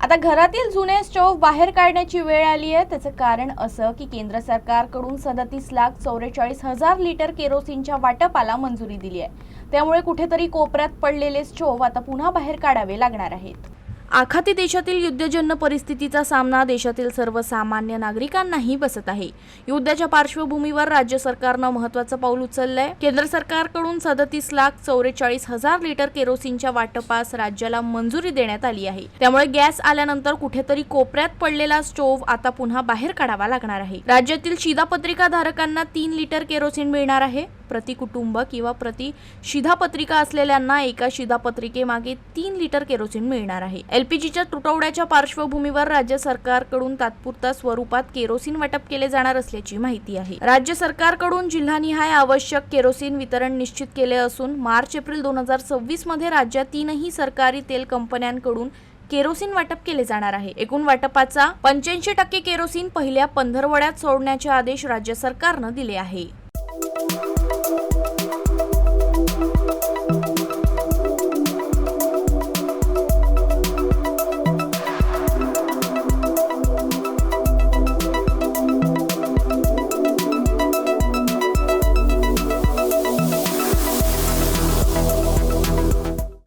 आता घरातील जुने स्टोव्ह बाहेर काढण्याची वेळ आली आहे। त्याचं कारण असं की केंद्र सरकारकडून 37,44,000 लिटर केरोसिनच्या वाटपाला मंजुरी दिली आहे। त्यामुळे कुठेतरी कोपऱ्यात पडलेले स्टोव्ह आता पुन्हा बाहेर काढावे लागणार आहेत। आखाती देशातील युद्धजन्य परिस्थितीचा सामना देशातील सर्वसामान्य नागरिकांनाही बसत आहे। युद्धाच्या पार्श्वभूमीवर राज्य सरकारनं महत्त्वाचं पाऊल उचललंय। केंद्र सरकारकडून 37,44,000 लिटर केरोसिनच्या वाटपास राज्याला मंजुरी देण्यात आली आहे। त्यामुळे गॅस आल्यानंतर कुठेतरी कोपऱ्यात पडलेला स्टोव्ह आता पुन्हा बाहेर काढावा लागणार आहे। राज्यातील शिधापत्रिका धारकांना 3 लिटर केरोसिन मिळणार आहे। प्रति कुटुंब किंवा प्रति शिधापत्रिका असलेल्यांना एका शिधापत्रिकेमागे 3 लिटर केरोसिन मिळणार आहे। एलपीजीच्या तुटवड्याच्या पार्श्वभूमीवर राज्य सरकारकडून तात्पुरत्या स्वरूपात केरोसिन वाटप केले जाणार असल्याची माहिती आहे। राज्य सरकारकडून जिल्हानिहाय आवश्यक केरोसिन वितरण निश्चित केले असून मार्च-एप्रिल 2026 मध्ये राज्यात 3ही सरकारी तेल कंपन्यांकडून केरोसिन वाटप केले जाणार आहे। एकूण वाटपाचा 85% केरोसिन पहिल्या पंधरवड्यात सोडण्याचे आदेश राज्य सरकारनं दिले आहे।